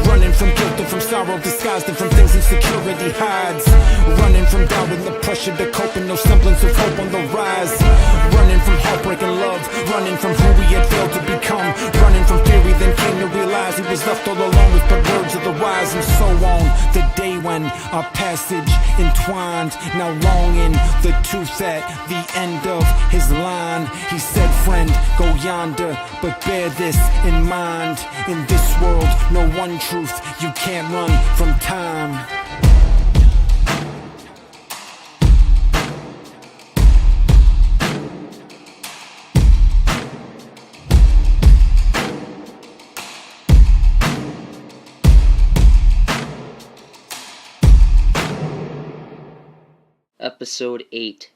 Running from guilt and from sorrow, disguised and from things insecurity hides. Running from doubt and the pressure to cope and no semblance of hope on the rise. Running from heartbreak and love, running from who we had failed to become. Running from theory, then came to realize he was left all alone with the words of the wise. And so on, the day when our passage entwined, now longing the tooth at the end of his line. He said, friend, go yonder, but bear this in mind. In this world, no one truth, you can't run from time. Episode 8,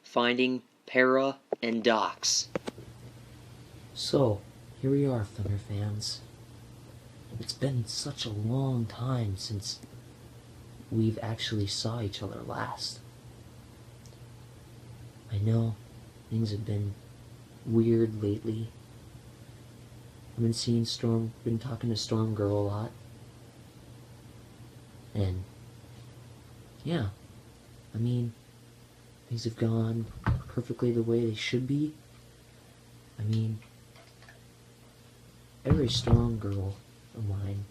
Finding Para-Dox. So, here we are, Thunder fans. It's been such a long time since we've actually saw each other last. I know things have been weird lately. I've been talking to Storm Girl a lot. And, yeah, I mean, things have gone perfectly the way they should be. I mean, every Storm Girl of mine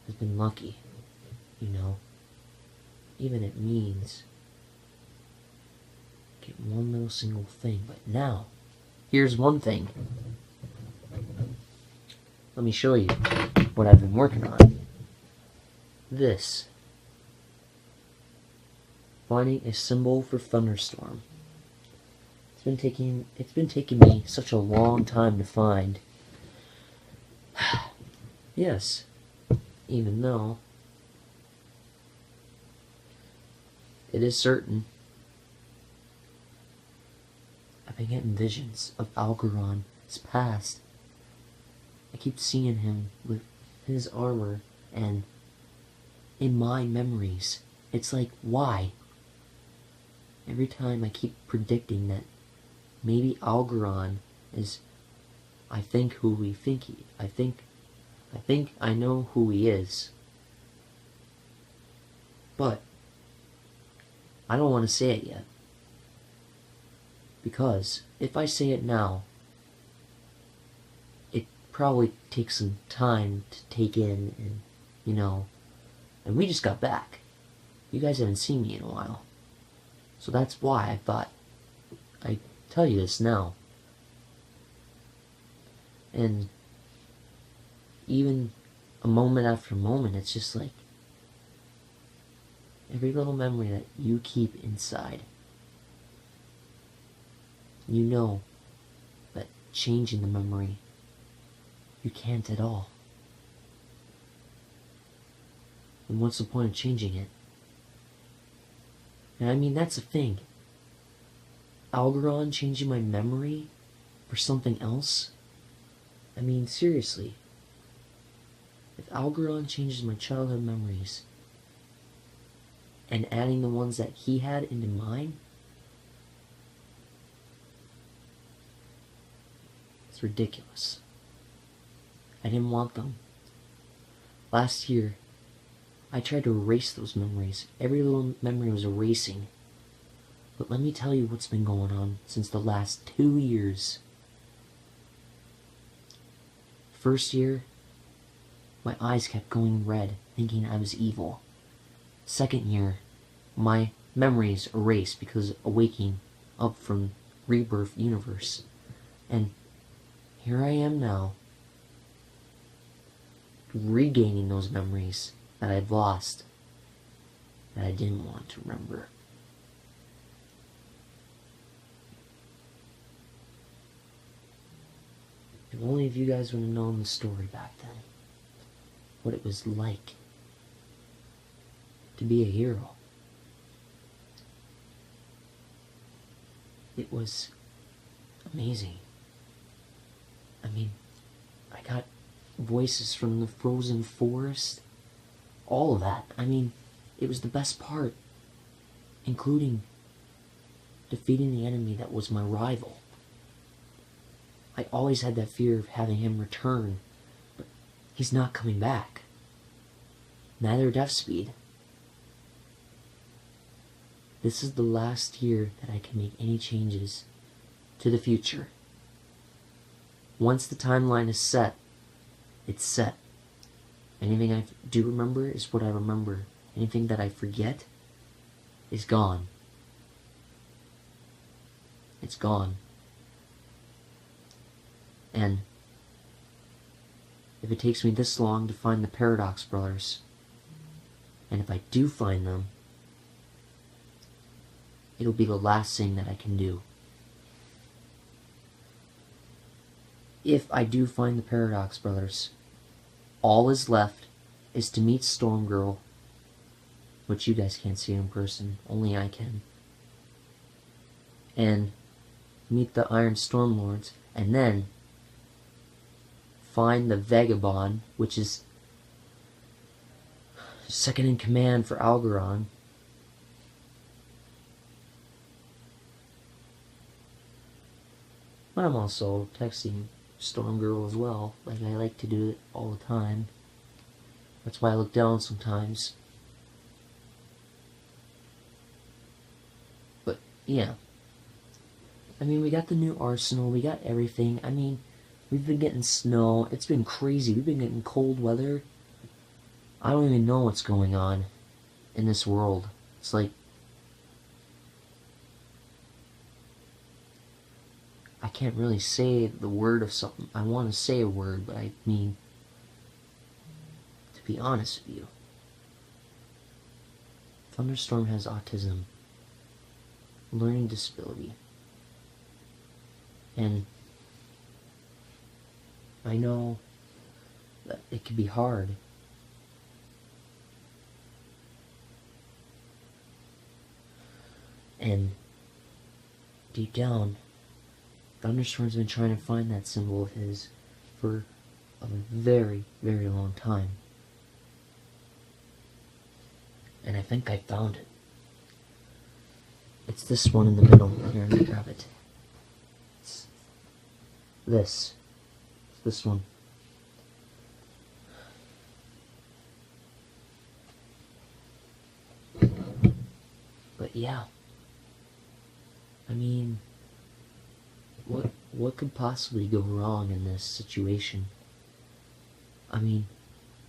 has been lucky, you know. Even it means get one little single thing. But now, here's one thing. Let me show you what I've been working on. This. Finding a symbol for Thunderstorm. It's been taking me such a long time to find. Yes, even though it is certain I've been getting visions of Algeron's past. I keep seeing him with his armor, and in my memories, it's like, why? Every time I keep predicting that maybe Algeron is, I think I know who he is. But I don't want to say it yet. Because if I say it now, it probably takes some time to take in, and, you know, and we just got back. You guys haven't seen me in a while. So that's why I thought I'd tell you this now. And even a moment after moment, it's just like every little memory that you keep inside. You know that changing the memory, you can't at all. And what's the point of changing it? And I mean, that's the thing. Algeron changing my memory for something else? I mean, seriously. If Algeron changes my childhood memories and adding the ones that he had into mine, it's ridiculous. I didn't want them. Last year, I tried to erase those memories. Every little memory was erasing. But let me tell you what's been going on since the last 2 years. First year, my eyes kept going red, thinking I was evil. Second year, my memories erased because of waking up from Rebirth Universe. And here I am now, regaining those memories that I've lost, that I didn't want to remember. If only if you guys would have known the story back then, what it was like to be a hero. It was amazing. I mean, I got voices from the frozen forest, all of that. I mean, it was the best part, including defeating the enemy that was my rival. I always had that fear of having him return, but he's not coming back. neither Death Speed. This is the last year that I can make any changes to the future. Once the timeline is set, it's set. Anything I do remember is what I remember. Anything that I forget is gone. It's gone. And if it takes me this long to find the Para-Dox brothers, and if I do find them, it'll be the last thing that I can do. If I do find the Para-Dox brothers, all is left is to meet Storm Girl, which you guys can't see in person, only I can, and meet the Iron Storm Lords, and then find the Vagabond, which is second in command for Algeron. But I'm also texting Storm Girl as well, like I like to do it all the time. That's why I look down sometimes. But, yeah. I mean, we got the new arsenal, we got everything. I mean, we've been getting snow, it's been crazy, we've been getting cold weather. I don't even know what's going on in this world. It's like, I can't really say the word of something. I want to say a word, but I mean, to be honest with you, Thunderstorm has autism, learning disability, and I know that it can be hard. And deep down, Thunderstorm's been trying to find that symbol of his for a very, very long time. And I think I found it. It's this one in the middle. Here, let me grab it. It's this. It's this one. But yeah. I mean, what could possibly go wrong in this situation? I mean,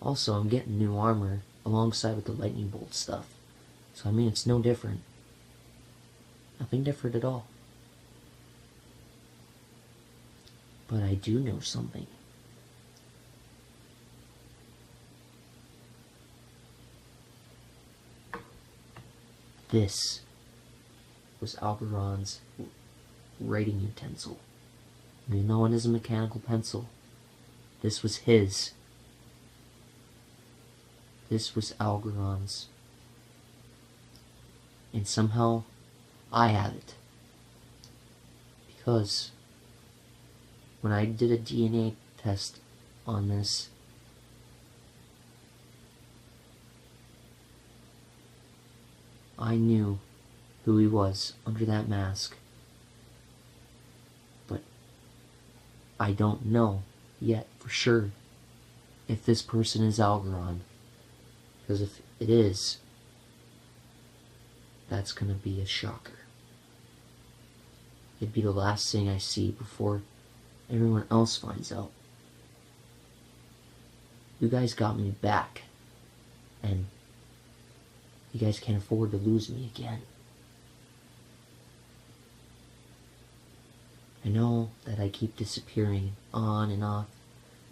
also I'm getting new armor alongside with the lightning bolt stuff. So I mean, it's no different. Nothing different at all. But I do know something. This was Algeron's writing utensil. You know, it is a mechanical pencil. This was his. This was Algeron's. And somehow, I have it. Because when I did a DNA test on this, I knew who he was under that mask. But I don't know yet for sure if this person is Algeron. Because if it is, that's gonna be a shocker. It'd be the last thing I see before everyone else finds out. You guys got me back, and you guys can't afford to lose me again. I know that I keep disappearing on and off,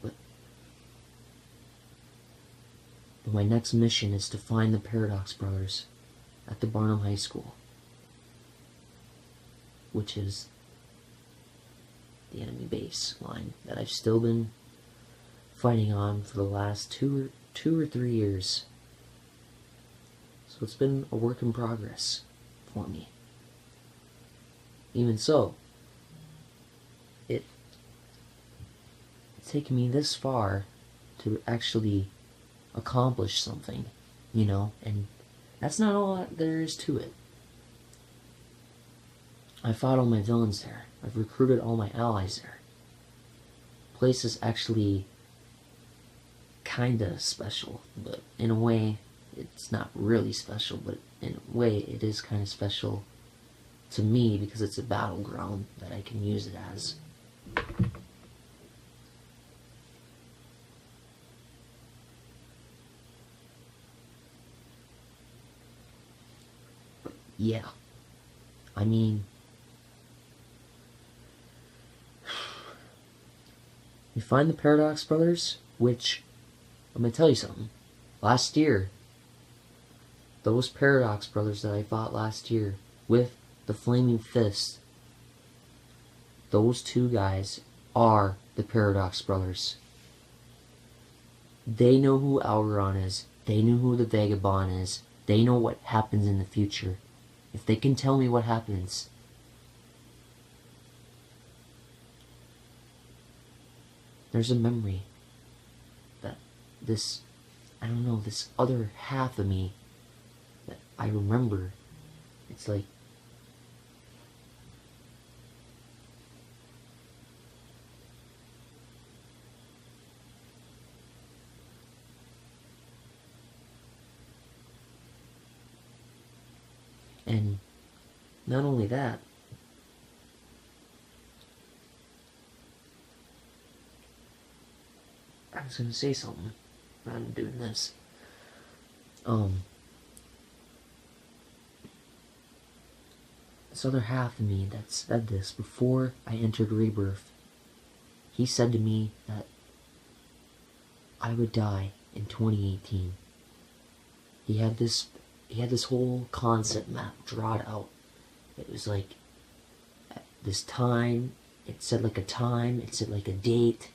but my next mission is to find the Para-Dox brothers at the Barnum High School, which is the enemy base line that I've still been fighting on for the last two or 3 years. So it's been a work in progress for me. Even so, it's taken me this far to actually accomplish something, you know, and that's not all that there is to it. I fought all my villains there. I've recruited all my allies there. The place is actually kinda special, but in a way, it's not really special, but in a way, it is kind of special to me because it's a battleground that I can use it as. But yeah, I mean, we find the Para-Dox brothers, which, I'm gonna tell you something. Last year, those Para-Dox brothers that I fought last year with the Flaming Fist, those two guys are the Para-Dox brothers. They know who Algeron is. They know who the Vagabond is. They know what happens in the future. If they can tell me what happens, there's a memory that this, I don't know, this other half of me that I remember. It's like, and not only that, I was gonna say something, but I'm doing this. This other half of me that said this before I entered Rebirth, he said to me that I would die in 2018. He had this whole concept map drawn out. It was like, at this time, it said like a time, it said like a date,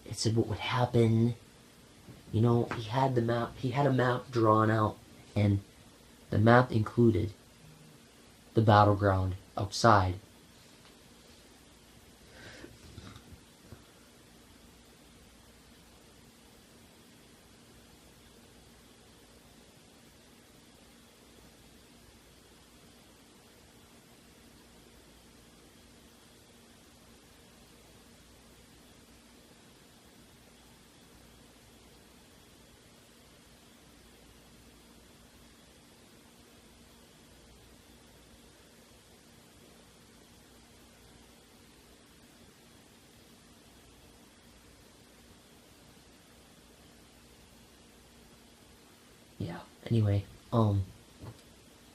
it said what would happen. You know, he had a map drawn out, and the map included the battleground outside. Yeah, anyway,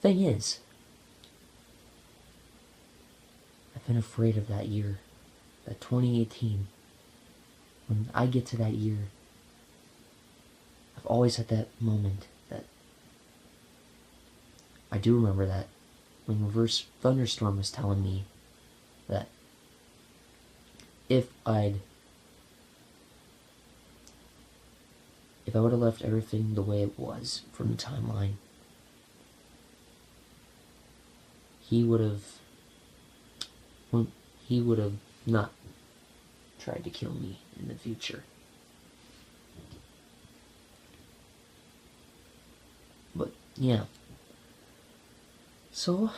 thing is, I've been afraid of that year, that 2018. When I get to that year, I've always had that moment that, I do remember that, when Reverse Thunderstorm was telling me that if I would have left everything the way it was from the timeline, he would have not tried to kill me in the future. But yeah, so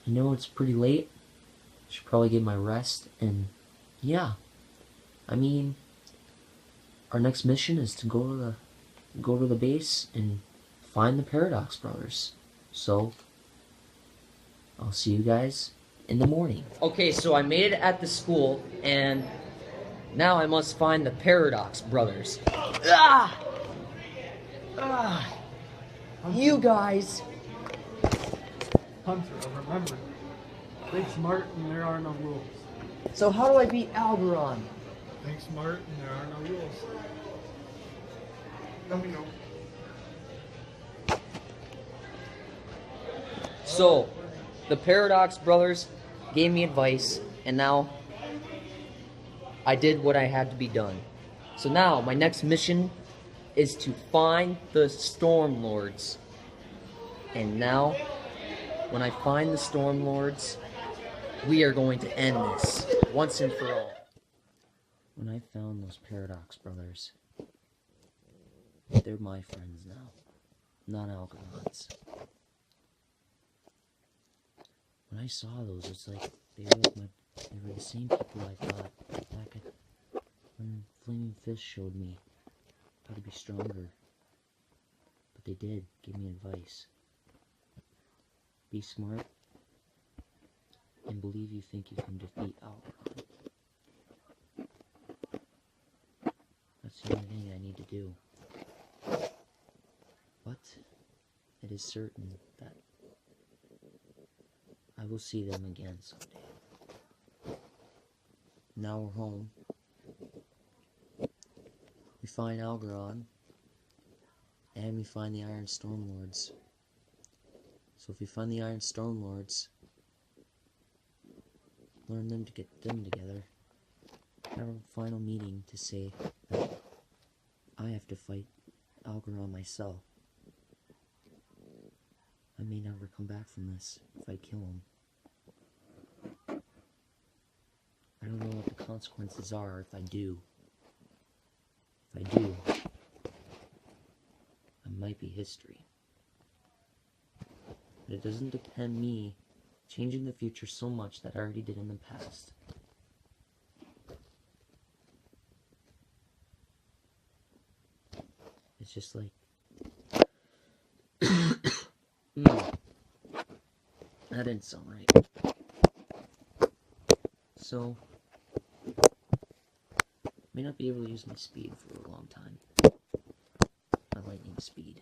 I know it's pretty late. I should probably get my rest, and yeah, I mean, our next mission is to go to the base and find the Para-Dox brothers. So I'll see you guys in the morning. Okay, so I made it at the school, and now I must find the Para-Dox brothers. Ah! Ah! You guys! Hunter, remember, think smart and there are no rules. So how do I beat Algeron? Think smart and there are no rules. Let me know. So, the Para-Dox brothers gave me advice, and now I did what I had to be done. So now, my next mission is to find the Storm Lords. And now, when I find the Storm Lords, we are going to end this once and for all. When I found those Para-Dox brothers, they're my friends now, not Algeron's. When I saw those, it's like they were the same people I thought back when flaming fish showed me how to be stronger. But they did give me advice. Be smart and believe you think you can defeat Alcron. That's the only thing I need to do. But it is certain that I will see them again someday. Now we're home. We find Algorand, and we find the Iron Stormlords. So if we find the Iron Stormlords, learn them to get them together, have a final meeting to say that I have to fight Algorand myself. I may never come back from this if I kill him. I don't know what the consequences are if I do. If I do, I might be history. But it doesn't depend me changing the future so much that I already did in the past. It's just like... That didn't sound right. So, may not be able to use my speed for a long time. My lightning speed.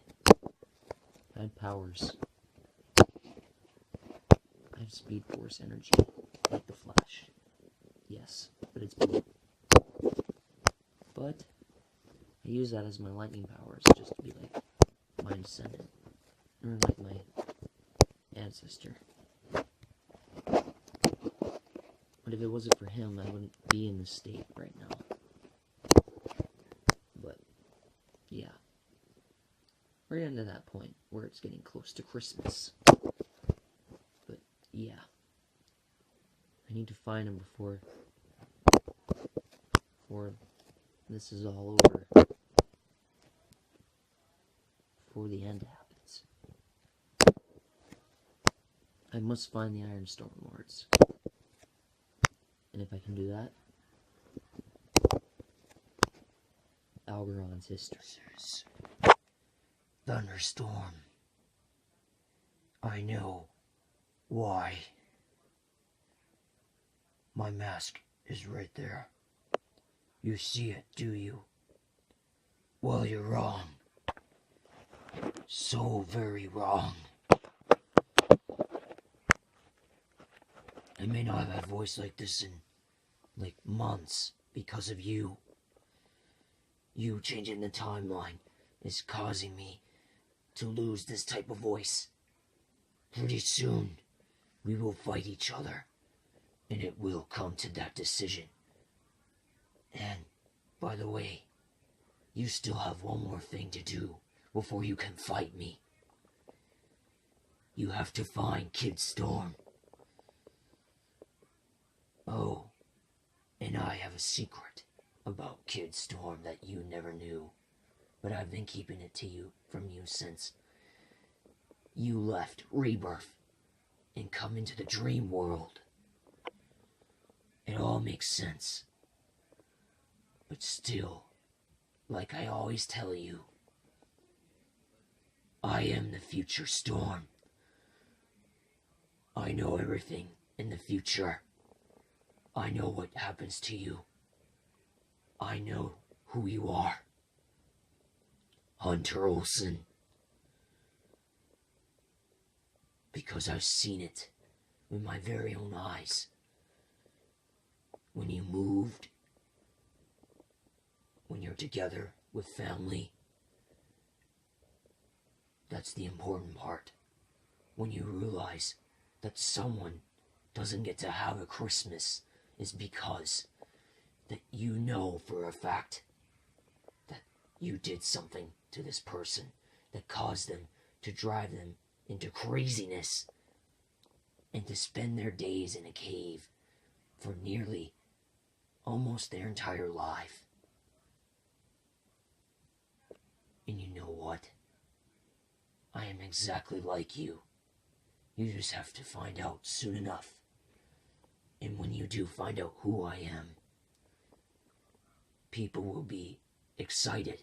I had powers. I have speed force energy, like the Flash. Yes, but it's blue. But I use that as my lightning powers, just to be like my descendant, or like my ancestor. But if it wasn't for him, I wouldn't be in this state right now. But, yeah. We're getting to that point where it's getting close to Christmas. But, yeah. I need to find him before this is all over. Before the end happens. I must find the Iron Stormlords. And if I can do that, Algorand's history. Thunderstorm. I know why. My mask is right there. You see it, do you? Well, you're wrong. So very wrong. I may not have had a voice like this in, like, months because of you. You changing the timeline is causing me to lose this type of voice. Pretty soon, we will fight each other, and it will come to that decision. And, by the way, you still have one more thing to do before you can fight me. You have to find Kid Storm. Oh, and I have a secret about Kid Storm that you never knew, but I've been keeping it from you since you left Rebirth and come into the dream world. It all makes sense. But still, like I always tell you, I am the future Storm. I know everything in the future. I know what happens to you. I know who you are. Hunter Olsen. Because I've seen it with my very own eyes. When you moved, when you're together with family, that's the important part. When you realize that someone doesn't get to have a Christmas is because that you know for a fact that you did something to this person that caused them to drive them into craziness and to spend their days in a cave for nearly almost their entire life. And you know what? I am exactly like you. You just have to find out soon enough. And when you do find out who I am, people will be excited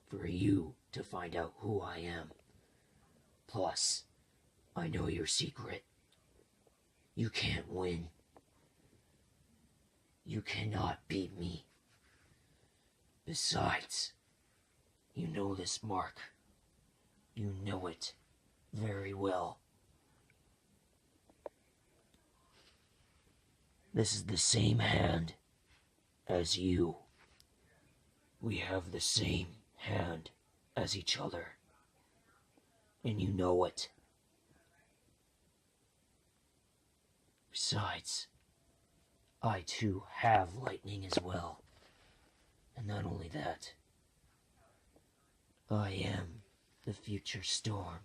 for you to find out who I am. Plus, I know your secret. You can't win. You cannot beat me. Besides, you know this mark. You know it very well. This is the same hand as you. We have the same hand as each other. And you know it. Besides, I too have lightning as well. And not only that, I am the future storm.